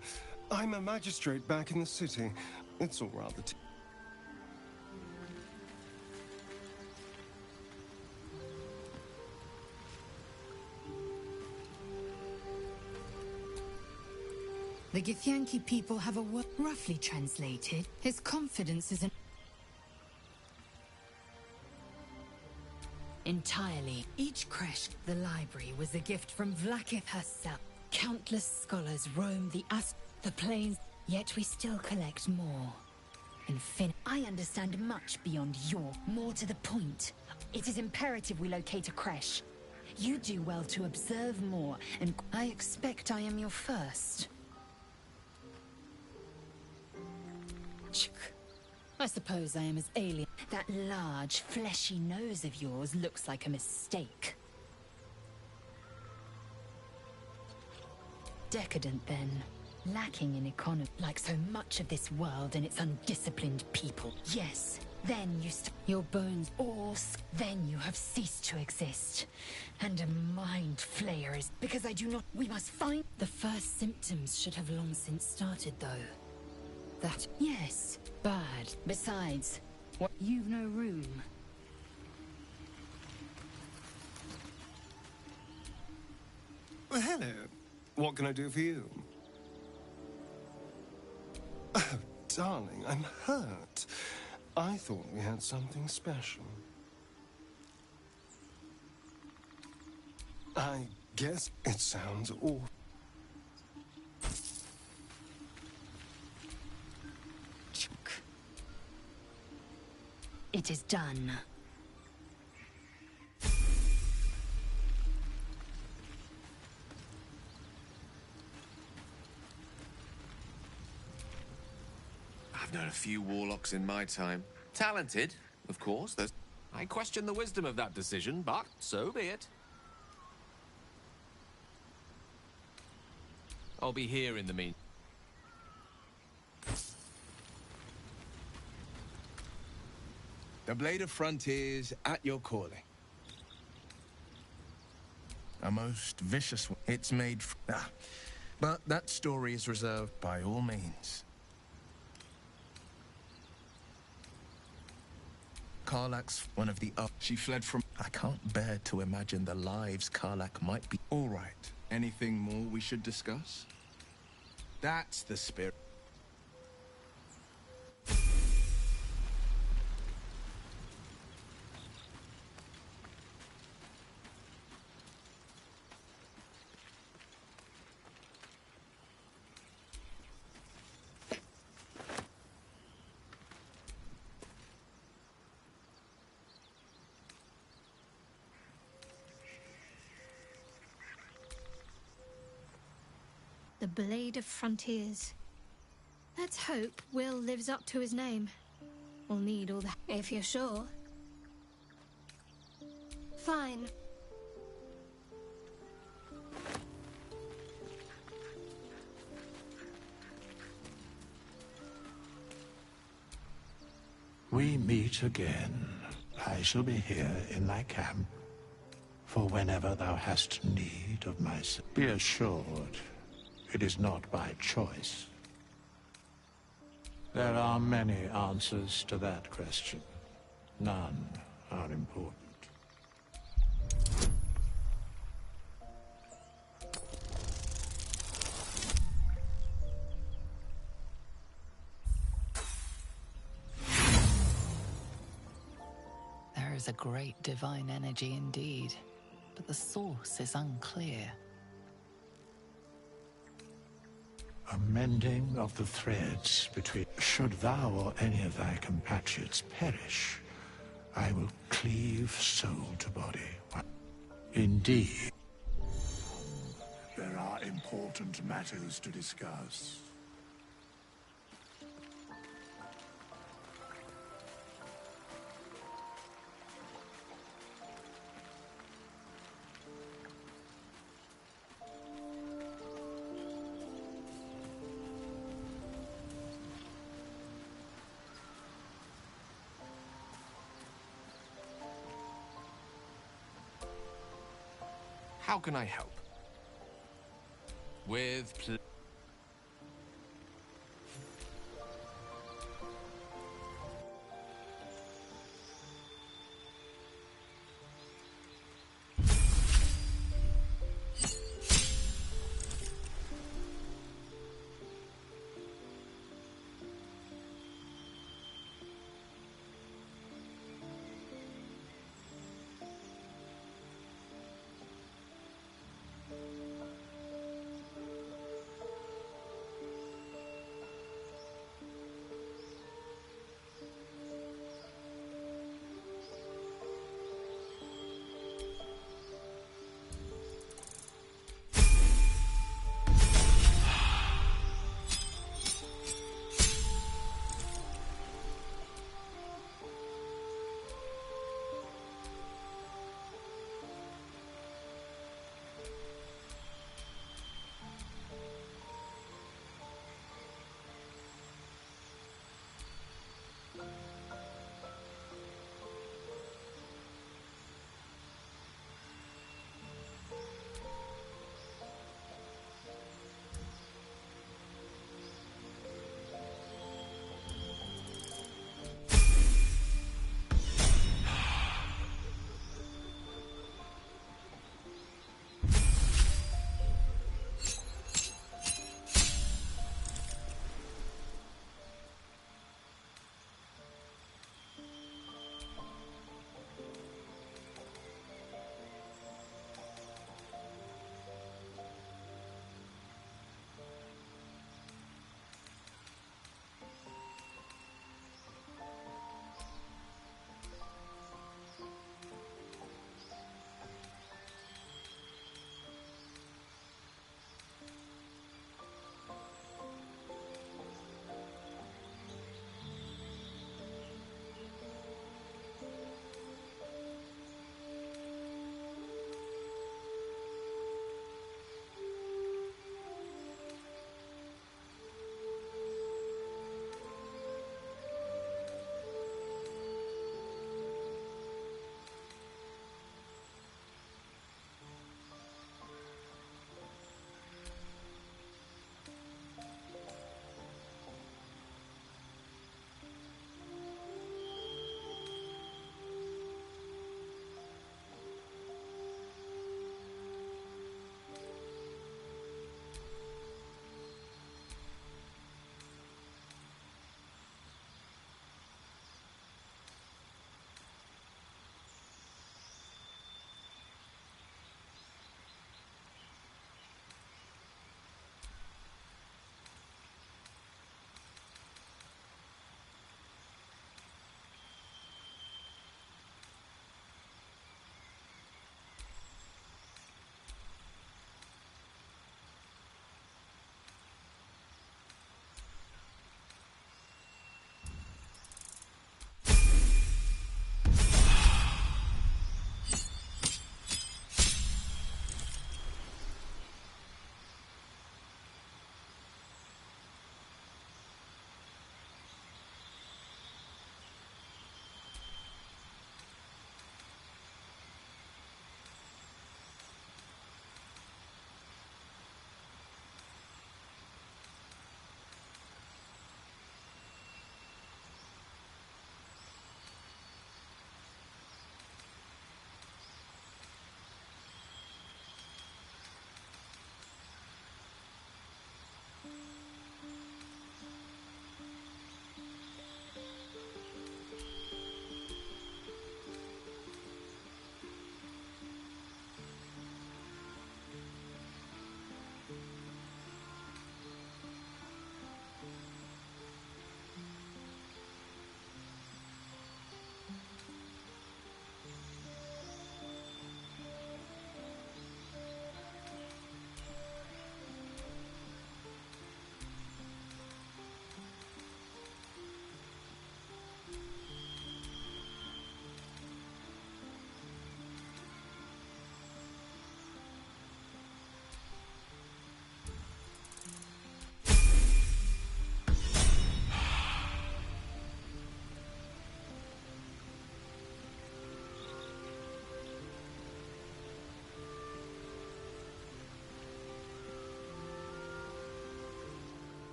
Speaker 9: I'm a magistrate back in the city. It's all rather...
Speaker 15: The Githyanki people have a word roughly translated. His confidence is in...
Speaker 17: entirely. Each creche, the library, was a gift from Vlaakith herself. Countless scholars roam the plains, yet we still collect more. I understand much beyond your. More to the point, it is imperative we locate a creche. You do well to observe more, and I expect I am your first. I suppose I am as alien. That large, fleshy nose of yours looks like a mistake. Decadent, then. Lacking in economy, like so much of this world and its undisciplined people. Yes, then your bones all. Then you have ceased to exist. And a mind flayer is. Because I do not. We must find. The first symptoms should have long since started, though. That. Yes, bad. Besides, what? You've no room.
Speaker 9: Well, hello. What can I do for you? Oh, darling, I'm hurt. I thought we had something special. I guess it sounds awful.
Speaker 17: It is done.
Speaker 21: I've known a few warlocks in my time. Talented, of course. I question the wisdom of that decision, but so be it. I'll be here in the meantime.
Speaker 19: The Blade of Frontiers at your calling. A most vicious one. It's made... but that story is reserved by all means. Karlak's one of the... she fled from... I can't bear to imagine the lives Karlak might be... All right. Anything more we should discuss? That's the spirit.
Speaker 20: The Blade of Frontiers. Let's hope Will lives up to his name. We'll need all the... If you're sure. Fine.
Speaker 14: We meet again. I shall be here in thy camp, for whenever thou hast need of my... Be assured, it is not by choice. There are many answers to that question. None are important.
Speaker 2: There is a great divine energy indeed, but the source is unclear.
Speaker 14: A mending of the threads between... Should thou or any of thy compatriots perish, I will cleave soul to body. Indeed. There are important matters to discuss.
Speaker 21: How can I help? With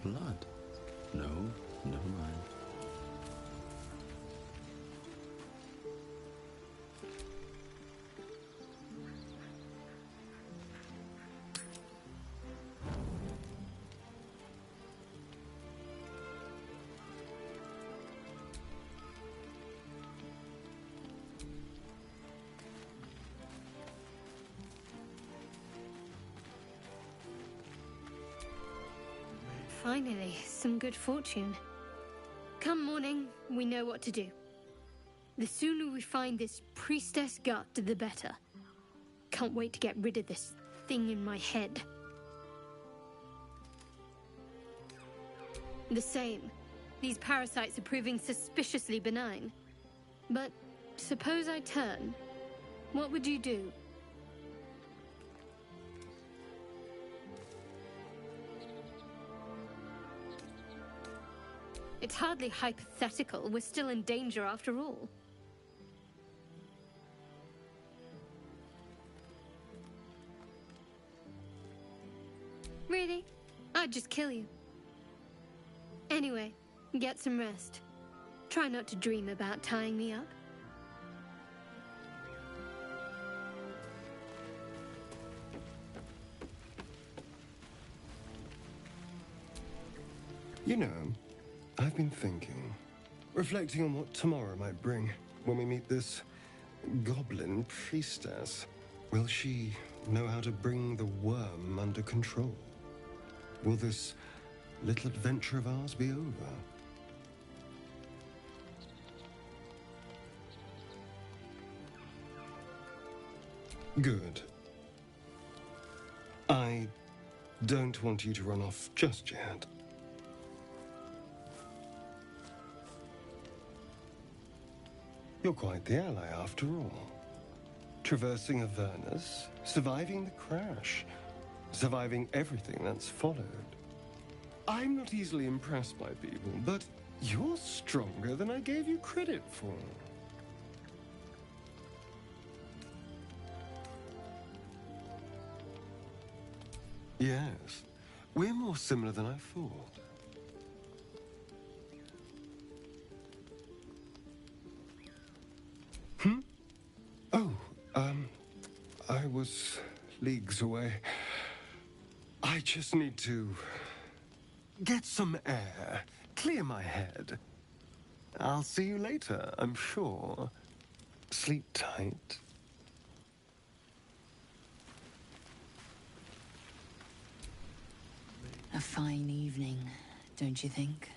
Speaker 13: Blood? No, never mind.
Speaker 20: Finally, some good fortune. Come morning, we know what to do. The sooner we find this priestess gut, the better. Can't wait to get rid of this thing in my head. The same. These parasites are proving suspiciously benign. But suppose I turn. What would you do? It's hardly hypothetical. We're still in danger after all. Really? I'd just kill you. Anyway, get some rest. Try not to dream about tying me up.
Speaker 9: You know, I've been thinking, reflecting on what tomorrow might bring when we meet this goblin priestess. Will she know how to bring the worm under control? Will this little adventure of ours be over? Good. I don't want you to run off just yet. You're quite the ally, after all. Traversing Avernus, surviving the crash, surviving everything that's followed. I'm not easily impressed by people, but you're stronger than I gave you credit for. Yes, we're more similar than I thought. I was leagues away. I just need to get some air, clear my head. I'll see you later, I'm sure. Sleep tight.
Speaker 2: A fine evening, don't you think?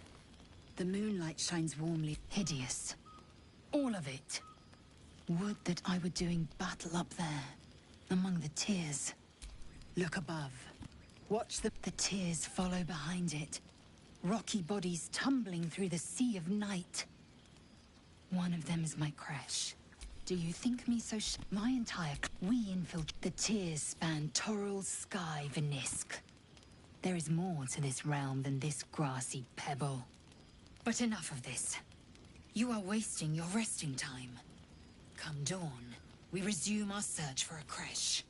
Speaker 2: The moonlight shines warmly. Hideous. All of it. Would that I were doing battle up there, among the tears. Look above. Watch the tears follow behind it. Rocky bodies tumbling through the sea of night. One of them is my crash. Do you think me so my entire we infiltrate. The tears span Toral's sky, Venisk. There is more to this realm than this grassy pebble. But enough of this. You are wasting your resting time. Come dawn, we resume our search for a creche.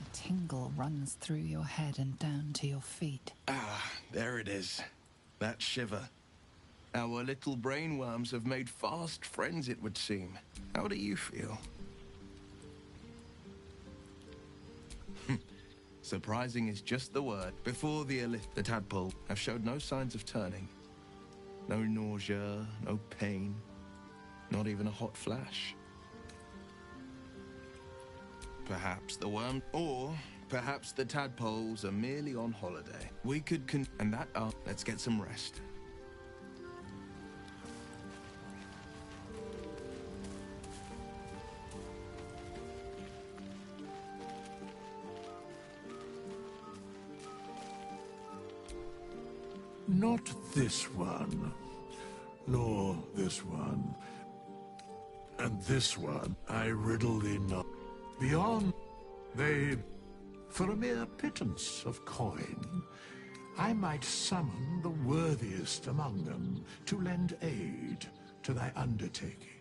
Speaker 2: A tingle runs through your head and down to your feet.
Speaker 19: Ah, there it is. That shiver. Our little brainworms have made fast friends, it would seem. How do you feel? Surprising is just the word. Before the tadpole have showed no signs of turning. No nausea, no pain, not even a hot flash. Perhaps the worm, or perhaps the tadpoles are merely on holiday. We could and that let's get some rest.
Speaker 14: Not this one, nor this one, and this one I riddled enough. Beyond, for a mere pittance of coin, I might summon the worthiest among them to lend aid to thy undertaking.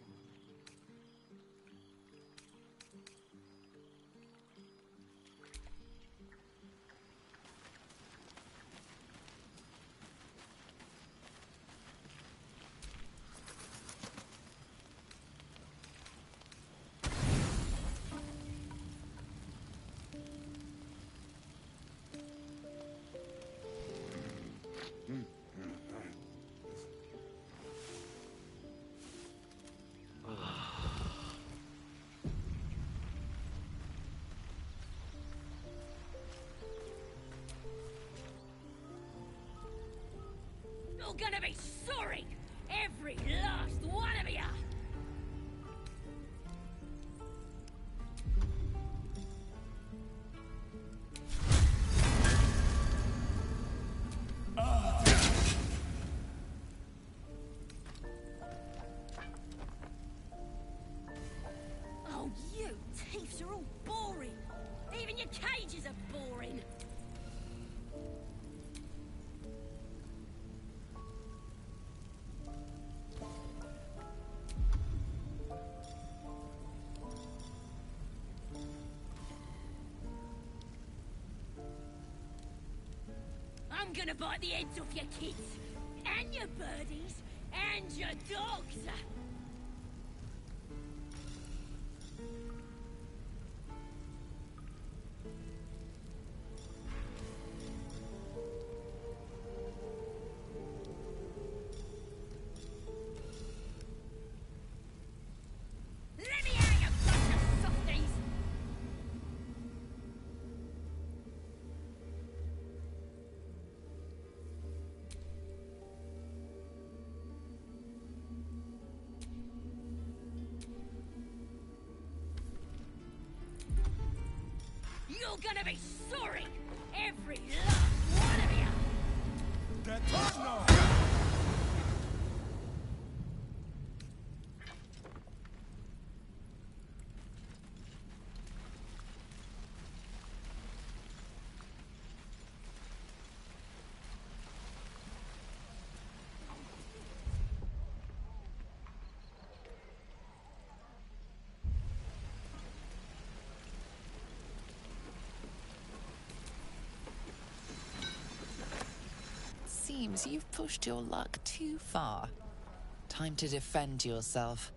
Speaker 16: gonna be sorry! Every last one of you! Oh, you thieves are all boring! Even your cages are boring! I'm gonna bite the heads off your kids, and your birdies, and your dogs! Let me out, you bunch of softies! You're gonna be sorry! Every last one of you!
Speaker 1: Detorno!
Speaker 2: Seems you've pushed your luck too far. Time to defend yourself.